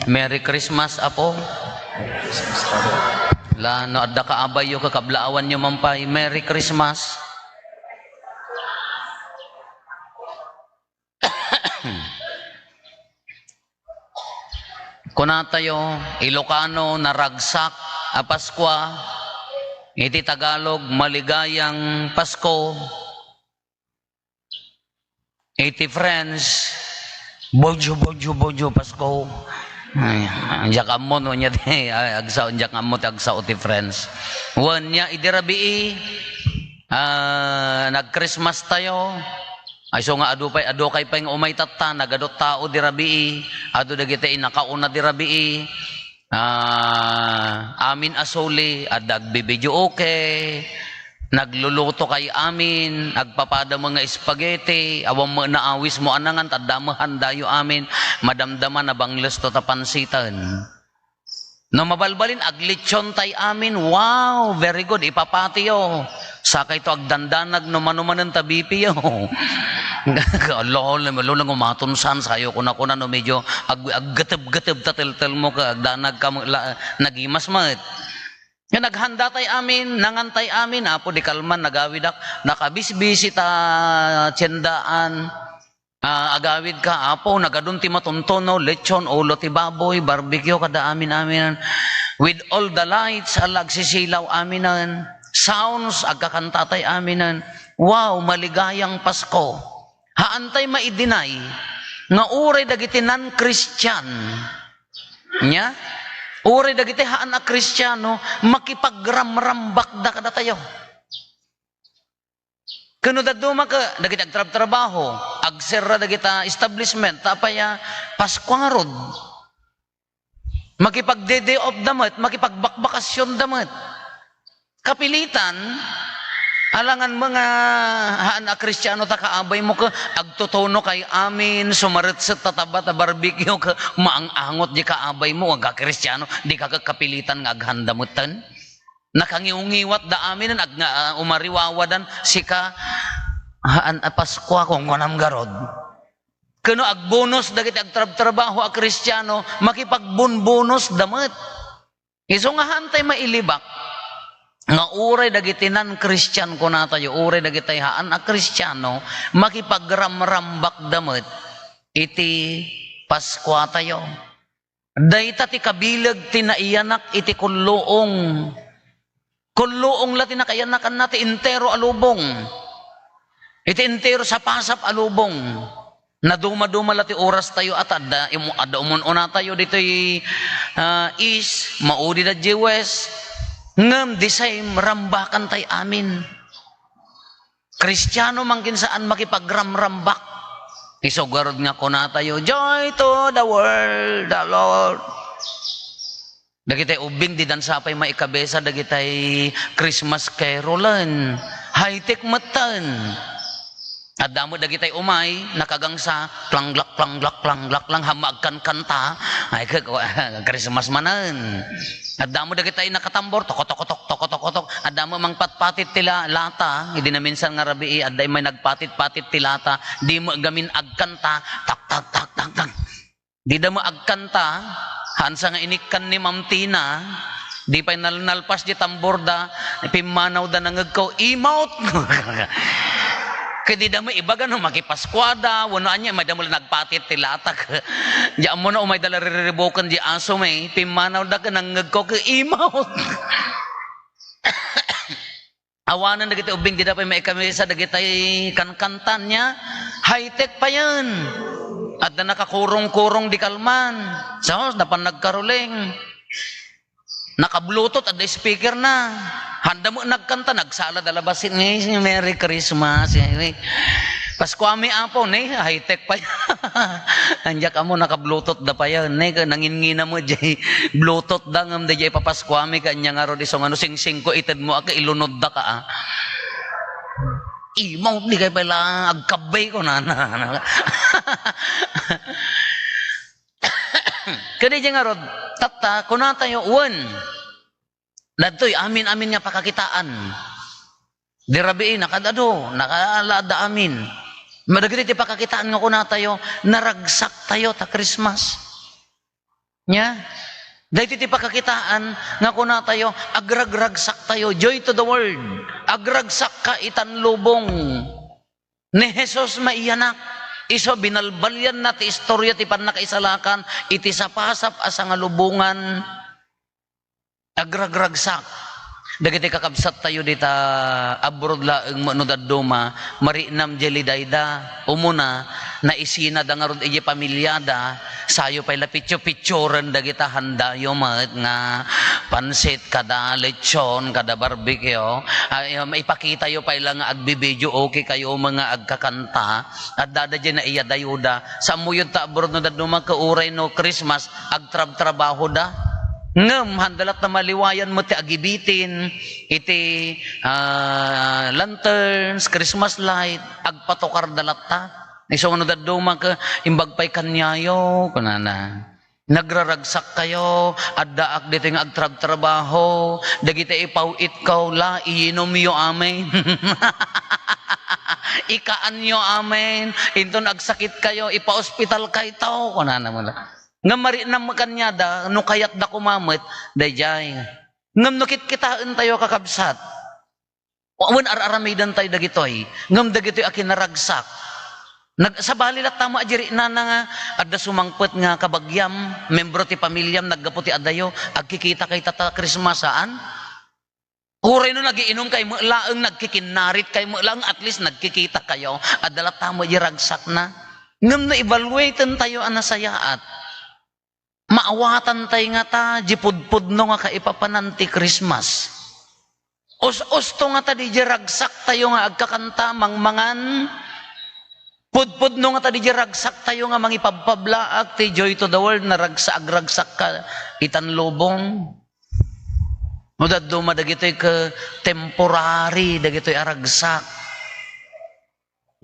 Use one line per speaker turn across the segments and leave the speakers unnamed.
Merry Christmas, Apo. Lano, adda kaabay yung kakablaawan nyo mampay. Merry Christmas. Kuna tayo, Ilocano, naragsak, Paskwa, iti Tagalog, maligayang Pasko, iti Friends, bojo Pasko. Anjak ammo no nya agsa anjak ammo agsa ti Friends. Wan nya idirabii nag-Christmas tayo. Ay so nga adu kay pay umay tatta nagadot tao dirabii adu dagiti nakauna dirabii amin asuli adag bibidyo okay nagluluto kay amin agpapada mga spaghetti awang mo naawis mo anangan tadamahan dayo amin madamdaman na bangles to tapansitan no mabalbalin aglitsyon tay amin wow very good ipapati yo sakay to agdandanag no manumanan tabipi yo lol lang umatunsan sayo kuna no medyo aggateb tatel mo ka agdanag ka nagimas mat nga naghanda tay amin nangantay amin apo di kalman nagawidak nakabisbisi ta tiyendaan agawid ka apo nagadun ti matuntono lechon ulo ti baboy barbecue kada amin with all the lights alag sisilaw aminan sounds agkakantatay aminan wow maligayang Pasko haantay maidinay nga uray dagiti non-Christian nya uray dagiti haan a Kristiyano makipagramrambak da kada tayo kuno daduma ka dagiti agtrabaho agserra dagita establishment tapaya Paskuarod makipagdede of damat makipagbakbakasyon damat kapilitan alangan mga haan a Kristiyano ta kaabay mo ka agtutono kay amin sumaretset tataba ta barbecue ka maangangot di kaabay mo aga Kristiyano di ka kapilitan nga aghandamutan nakangiungiwat da amin nga umariwawadan sika haan a Paskwa kung wanam garod kuno agbonus dagiti agtrabaho a Kristiyano makipagbonbonus damet iso nga hantay mailibak nga uray dagiti non-Christian ko na tayo, uray dagiti haan a Kristiyano, makipagramrambak damet, iti Paskwa tayo. Dayta ti kabilag tinaiyanak iti kulluong. Kulluong la tinakayanakan nati intero alubong. Iti intero sa pasap alubong. Naduma-duma lati oras tayo at ada umun-una tayo dito east, maudi da west, ngem di say rambakan tay amin. Kristiyano mangkin saan makipagramrambak. Isogarod nga ko na tayo, joy to the world, the Lord. Dagitay ubing di dansapay maikabesa, dagitay Christmas carolan, high-tech matan. At damo dagitay umay nakagangsa planglak lang hamagkan kanta ay Christmas manan. At damo dagitay nakatambor tok at damo mang patpatit tila lata hindi na minsan nga rabii adday may nagpatit-patit tilata di mo gamin agkanta tak di da mo agkanta hansa nga inikkan ni Ma'am Tina di pa nalpas di tamborda pimanaw da nangagkaw imot kaya di damo ibaga no makipaskwada wano anya may damo nagpatit tilatak di amo na umay dala riribokan di aso may pimanaw da ka nangagkaw ka imot awanan na kita ubing di dapat may kamisa dagitay kankantan niya high-tech pa yan at na nakakurong-kurong di kalman so dapat nagkaruling naka-bluetooth at speaker na handa mo nagkanta nagsala dalabasin ni Merry Christmas Paskwami apo ne high-tech pa yan anjak amo naka-bluetooth da pa yan ne nangingina mo jay bluetooth da ngam da jay papaskwami kanya nga ro di so ano sing ko ited mo aka ilunod da ka imaw di kay pala agkabay ko na kadi jay nga ro tata kuna tayo one ladtoy amin nga pakakitaan dirabiin nakaalada amin madagiti ti pakakitaan nga kuna tayo naragsak tayo ta Christmas Nya? Dahil ti pakakitaan nga kuna tayo, agragragsak tayo, joy to the world. Agragsak ka itan lubong. Ni Jesus maiyanak. Iso binalbalyan na ti istorya ti panakaisalakan, iti sapasap asa nga lubungan, agragragsak. Dagiti kakabsat tayo dita abroad laeng manudaduma, marinam jelidayda, umuna, na isina da nga rod iji pamilyada, sayo pa'y lapityo-pityoran dagita handa yo mat nga pansit, kada lechon, kada barbecue, maipakita yo pa'y lang nga agbibidyo, okay kayo mga agkakanta, at dada dyan na iya dayuda, sa muyod ta abroad no daduma kauray no Christmas, agtrab-trabaho da, ngem handalat na maliwayan mo ti agibitin iti lanterns, Christmas light, agpatokar dalat ta. Iso ano daduma ka imbag pay kanyayo kunana. Nagraragsak kayo, addaak dito nga agtrab-trabaho, dagiti ipawit kaw la iinom yo amen. Ikaan yo amen. Inton agsakit kayo, ipa-hospital kay tao kunana mo la. Nga marinam kanyada, no kayat da kumamit, dayjay. Ngam nukit kitaan tayo kakabsat. Awan ar-aramidan tayo dagitoy. Ngam dagitoy akin naragsak. Sa balilat tama ajiri na nga, adda sumangpet nga kabagyam, membro ti pamilyam, naggaputi adayo, agkikita kay tata Krismasaan. Uray no nagiinom kay mo laeng nagkikinarit kay mo lang at least nagkikita kayo, adala tama ajiri ragsak na. Ngam na evaluaten tayo anasayaat. Maawatan tayo nga ta, jipudpud no nga kaipapananti Christmas. Us-usto nga ta di ragsak tayo nga agkakanta, mangmangan. Pudpud no nga ta di ragsak tayo nga mangipabpablaak, ti joy to the world na ragsak ka, itan lubong. Mudad duma dagitoy ka temporary, dagitoy aragsak.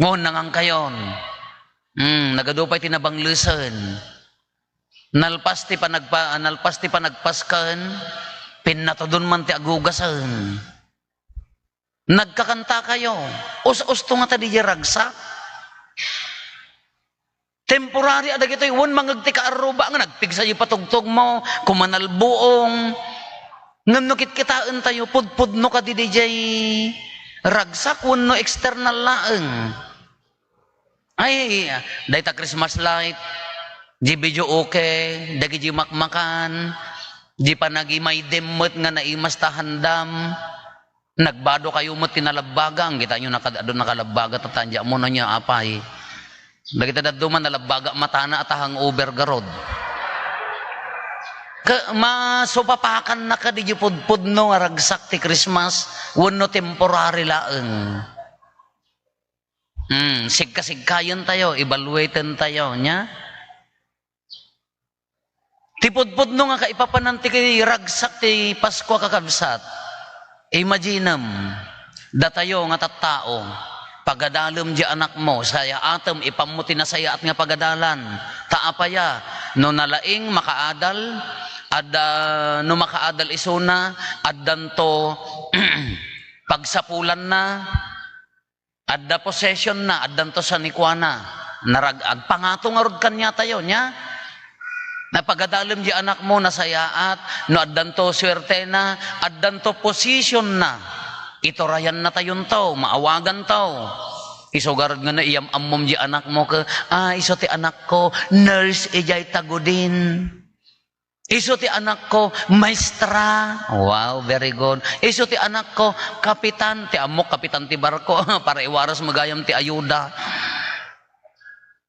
Ngon nangang kayon. Nagadupay tinabanglusan. Nalpas ti panagpaskan, pinatodon man ti agugasan. Nagkakanta kayo, us-usto nga ta di ragsak. Temporary adag ito, iwan mangagti ka aruba, nga nagpigsa yung patugtog mo, kumanalbuong, nganukit kitaan tayo, pudpud no ka di ragsak, wan no external laeng. Ay, dahi ta Christmas light, di video okay, dagi di makmakan, di pa nagi may demot nga naimas tahandam, nagbado kayo mo tinalabagang, kita nyo nakalabaga, tatandya mo na niya apay. Dagi ta daduman nalabaga matana at hangover garod. Masupapakan na ka di pudpud no ragsak ti Christmas, wano temporary laeng. Sigka-sigkayon tayo, evaluaten tayo, nya? Tipudpud no nga kaipapananti kay ragsak ti Pasko kakabsat. Imaginam, datayo nga tattao, pagadalom di anak mo, saya atom ipamuti na saya at nga pagadalan, taapaya, no nalaing makaadal, no makaadal isuna, addanto pagsapulan na, adda possession na, addanto sa nikwana, naragag, pangatong arod kanya tayo, nya? Napagadalim di anak mo nasayaat, no addanto swerte na, addanto position na. Ito rayan na tayon tao, maawagan tao. Isugarad nga na iyam ammom di anak mo ka, iso ti anak ko, nurse ijay tagodin. Iso ti anak ko, maestra. Wow, very good. Iso ti anak ko, kapitan. Ti amok, kapitan ti barko, para iwaras magayam ti ayuda.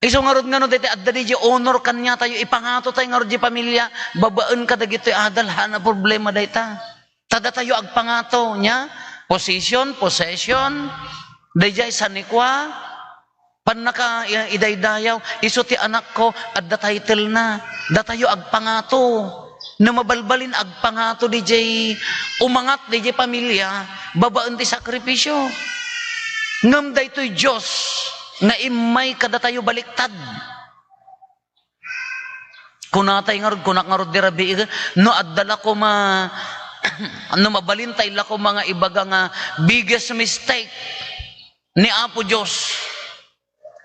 Iso nga rod nga no, dito adda di honor kanya tayo, ipangato tayo nga rod di pamilya, babaan ka dagito adal, hana problema dayta. Tada tayo agpangato nya, possession, dayjay sanikwa, panaka idaydayaw, iso ti anak ko, adda title na, datayo agpangato, na mabalbalin agpangato DJ, umangat DJ pamilya, babaan ti sakripisyo. Ngam daytoy Diyos, na imay kada tayo baliktad. Kunatay nga rod dirabi, no addala ko no mabalintay la ko mga ibaga nga biggest mistake ni Apo Diyos.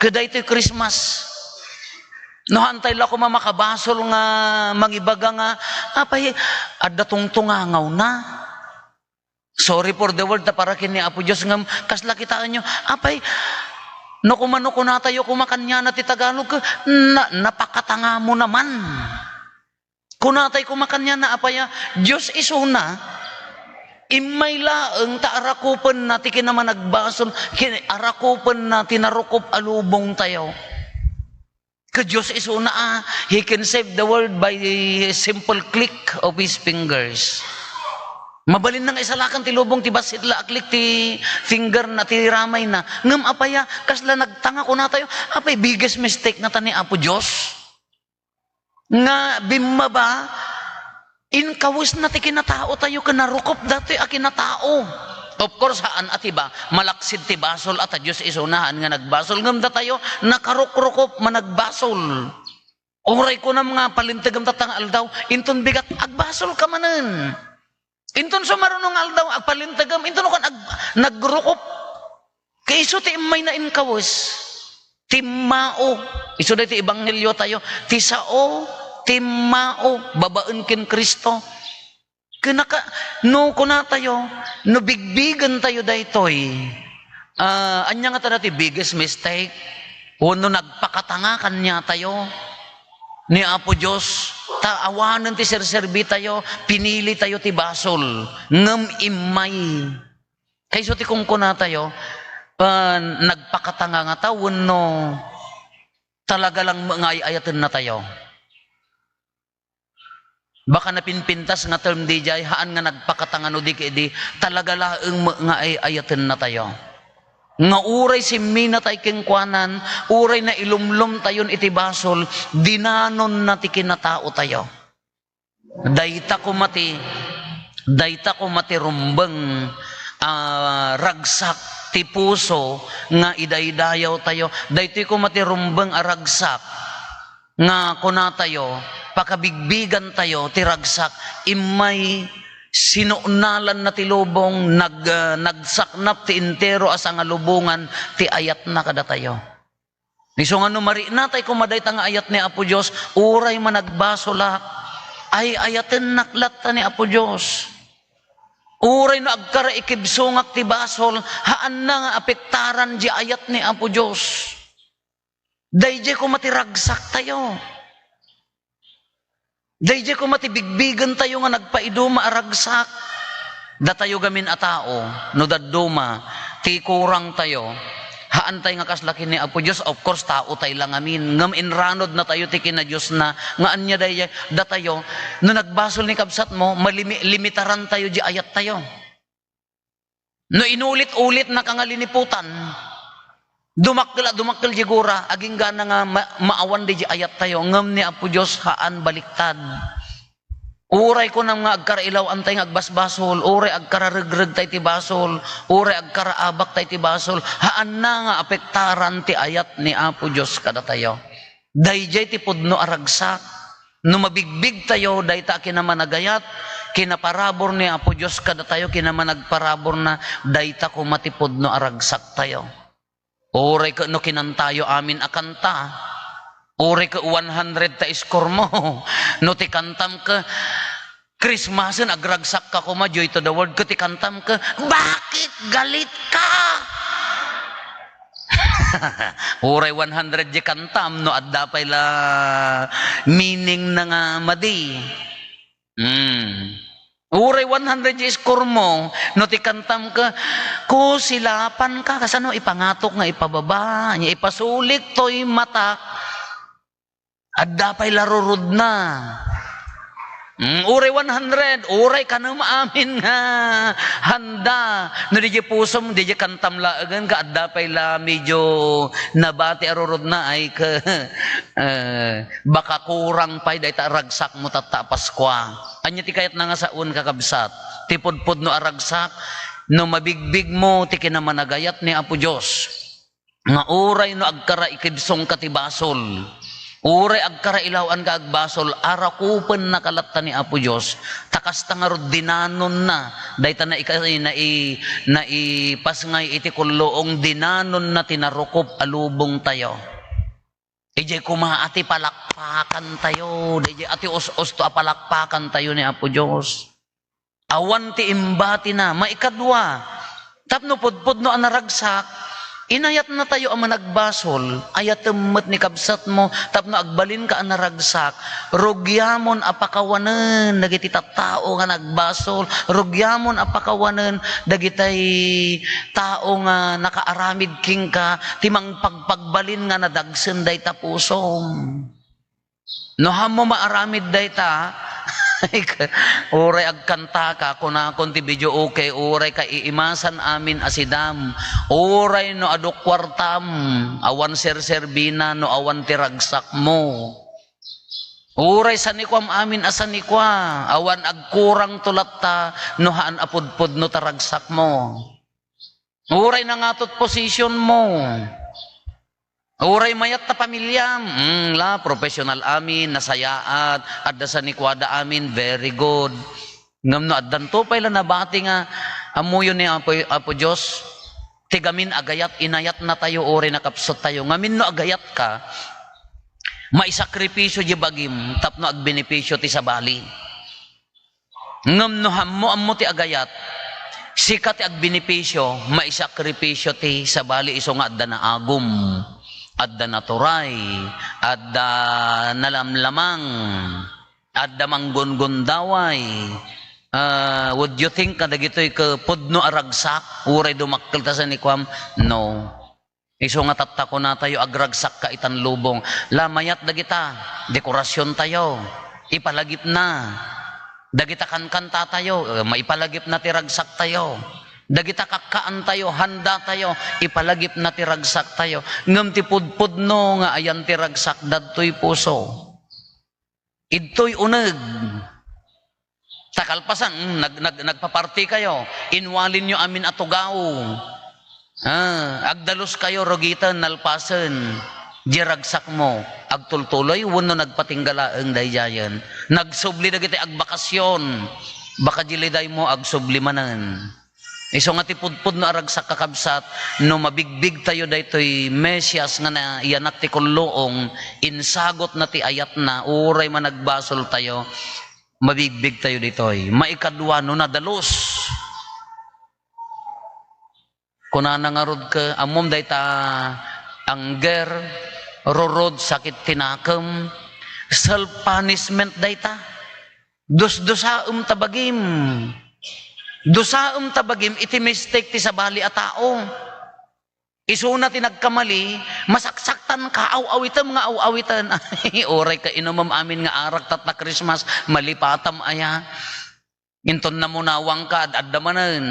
Kada ito'y Christmas. No hantay la ko mamakabasol nga mangibaga nga apay adda tungtungangaw na. Sorry for the word ta para kini Apo Dios ngam kasla kitaan nyo apay no kumano ko na tayo kumakanya na ti Tagalog napakatanga mo naman. Kunatay kumakanya na apaya Dios isuna imay laeng ta arakupen na ti kinaman nagbasol arakupen na tinarukop alubong tayo. Ka Diyos is una, He can save the world by a simple click of His fingers. Mabalin na nga isalakan ti lubong ti basit la aklik ti finger na ti ramay na. Ngam apaya, kasla nagtanga ko na tayo, apay biggest mistake na tani Apo Diyos. Nga bimma ba, inkawis na ti kinatao tayo kanarukop dati a kinatao. Of course, haan at iba, malaksid ti basol at a Diyos isunahan nga nagbasol. Ngamda tayo, nakarukrukop managbasol. Oray ko na mga palintagam tatang aldaw, inton bigat, agbasol ka manan. Inton sumarunong aldaw, agpalintagam, inton kan nagrukop. Kaiso ti imay na inkawis. Timao, iso dahi ti Ebanghelyo tayo, tisao, timao, babaen ken Kristo. No kuna tayo, no bigbigan tayo daytoy. Anya nga tada ti biggest mistake. No nagpakatanga kanya tayo ni Apo Dios. Taawanan ti serserbi tayo, pinili tayo ti basol. Ngem imay. Kayso ti kung kuna tayo, nagpakatanga nga tayo, no talaga lang ngayayatan na tayo. Baka napinpintas nga term di jay, haan nga nagpakatangano di kedi, talaga laeng nga ayaten na tayo. Nga uray simmi na tayo kengkwanan, uray na ilumlum tayon iti basol, dinanon na ti kinatao tayo. Dayta ko mati rumbeng ragsak ti puso nga idaydayaw tayo. Dayta ko mati rumbeng ragsak nga kuna tayo, pakabigbigan tayo, tiragsak, imay sinuunalan na ti lubong, nagsaknap ti intero asa nga lubungan, ti ayat na kada tayo. Niso nga numari natay kumaday ta nga ayat ni Apo Dios, uray managbasolak, ay ayaten naklat ta ni Apo Dios. Uray no agkara ikibsungak ti basol, haan na nga apektaran di ayat ni Apo Dios. Dayjay ko matiragsak tayo. Dayjay ko matibigbigan tayo nga nagpaiduma aragsak. Datayo gamin a tao, no dadduma, ti kurang tayo. Haan tayo nga kaslaki ni Apo Diyos, of course, tao tayo lang amin. Ngam inranod na tayo ti kina Diyos na, nga anya dayjay, datayo, no nagbasol ni kabsat mo, limitaran tayo di ayat tayo. No inulit-ulit na kangaliniputan, dumakkel jigura aging gana nga maawan di ayat tayo ngam ni Apo Dios haan baliktad. Uray ko nang nga agkarailaw antay nga agbasbasol, uray agkararegreg tay ti basol, uray agkaraabak tay ti basol, haan na nga apektaran ti ayat ni Apo Dios kada tayo. Dayjay ti pudno aragsak, no mabigbig tayo dayta kinamanagayat, kinaparabor ni Apo Dios kada tayo kinamanagparabor na dayta ko matipudno aragsak tayo. Oray ka no kinantayo amin akanta. Oray ka 100 ta score mo. No ti kantam ka Christmasen agragsak ka kuma joy to the world ko ti kantam ka. Bakit galit ka? Oray 100 di kantam no adda pay la meaning na nga madi. Uray 100 yung score mo, no ti kantam ka, kusilapan ka, kasano ipangatok nga ipababa, niya ipasulik to'y matak, at dapay larurod na. Uray 100, uray ka na maamin nga handa. No di pusom, di kantam laagan ka, at dapay la medyo nabati arurod na ay ka, baka kurang pa'y dahi ta ragsak mo tatapas kwa. Anya ti kayat na nga sa un kakabsat, tipod-pod no aragsak, no mabigbig mo ti kinamanagayat ni Apo Dios. Nga uray no agkara ikibsong katibasol. Uray agkara ilawan ka agbasol, arakupen na kalatta ni Apo Dios, takas tangarod dinanon na, dahita na ipasngay iti kulloong dinanon na tinarukop alubong tayo. Ijay kumaati palakpakan tayo. Ijay ati os-os to apalakpakan tayo ni Apo Diyos. Awan ti imbati na. Maikadwa. Tapno pudpud no anaragsak. Inayat na tayo ang managbasol. Ayat temmet ni kabsat mo. Tapno agbalin ka anaragsak. Rugyamon apakawanen. Dagiti tao nga nagbasol. Rugyamon apakawanen. Dagitay tao nga nakaaramid king ka. Timang pagpagbalin nga nadagsen day ta pusom. No hamo maaramid day ta. Uray agkanta ka kuna konti video okay uray ka iimasan amin asidam uray no aduk kwartam awan serserbina no awan tiragsak mo uray sanikwam amin asanikwa awan agkurang tulatta no haan apudpud no taragsak mo uray nangatot posisyon mo uray mayat ta pamilyam, professional amin, nasayaat, adda sa nikwada amin, very good. Ngam no, addan to pala nabati nga, amuyo ni Apo Diyos, tigamin agayat, inayat na tayo, uray nakapsot tayo. Ngamin no agayat ka, maisakripisyo di bagim, tapno agbenepisyo ti sabali. Ngam no ammo ti agayat, sikat ti agbenepisyo, maisakripisyo ti sabali, iso nga adda na agum. Adda naturay, adda nalamlamang, adda manggungundaway. Would you think na dagito'y pudno aragsak, uray dumakkel ta sa nikwam? No. Iso nga tatako na tayo, agragsak ka itan lubong. Lamayat dagita, dekorasyon tayo, ipalagip na. Dagita kanta tayo, maipalagip na tiragsak tayo. Dagita kakaan tayo, handa tayo, ipalagip na tiragsak tayo. Ngam ti pudpudno nga ayan tiragsak dadtoy puso. Idtoy uneg. Takalpasan, nagpaparty kayo, inwalin nyo amin atugaw. Agdalos kayo, rogitan, nalpasan, diragsak mo. Agtultuloy, wano nagpatinggala ang dayjayan. Nagsubli na kita agbakasyon. Baka jiliday mo agsublimanan. Iso nga tipudpud na aragsak kakabsat, no mabigbig tayo daytoy mesyas nga na iyanak ti kulloong, insagot na ti ayat na, uray man nagbasol tayo, mabigbig tayo ditoy. Maikadwa no nadalos. Kuna nangarod ka, amom dayta angger, rorod, sakit tinakam, self-punishment dayta, dos-dosaum tabagim. Dosaum tabagim, iti mistake ti sabali a tao. Isuna ti nagkamali, masaksaktan ka, aw-awitan, mga aw-awitan. Ay, oray ka inumam amin nga arak tat na Christmas, malipatam aya. Inton na munawang ka, addamanan.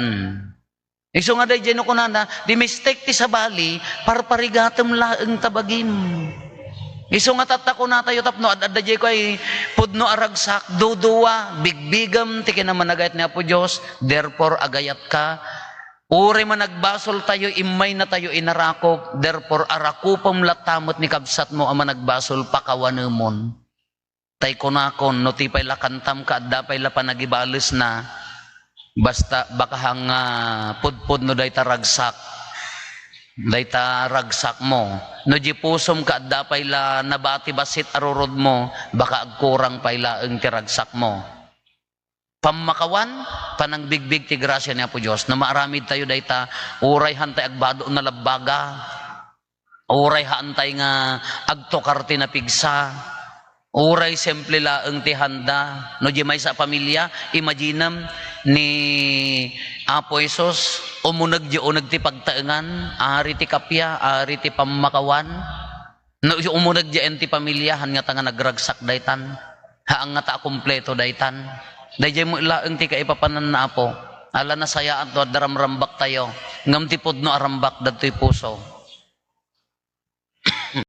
Iso nga day dyan ko na, di mistake ti sabali, parparigatam laeng tabagim. Iso nga tatako na tayo tapno, adadjay ko ay pudno aragsak, duduwa, bigbigam, tiki naman agayat ni Apo Diyos, therefore agayat ka. Uri man nagbasol tayo, imay na tayo inarakop, therefore arakupam latamot ni kabsat mo ama nagbasol pakawanumon. Tay konakon, no tipay lakantam ka, dapay la panagibalis na, basta baka hang pudpud no day taragsak. Dayta ragsak mo. No di pusom ka dapay la nabati basit arurod mo, baka agkurang payla ang tiragsak mo. Pamakawan, panang bigbig ti grasya ni Apo Diyos, na maaramid tayo dayta, uray hantay agbado na labaga, uray hantay nga agtokarte na pigsa, uray simple laeng ti handa, no di may sa pamilya, imaginam ni Apo Isos, umunag di unag ti pagtaengan, ari ti kapya, ari ti pamakawan, no umunag di enti pamilya, han nga ta nga nagragsak daytan, haang nga ta kumpleto daytan, dayjay mo ilaeng ti kaipapanan na Apo, ala na sayaan to, daramrambak tayo, ngam ti pudno arambak dadtoy puso.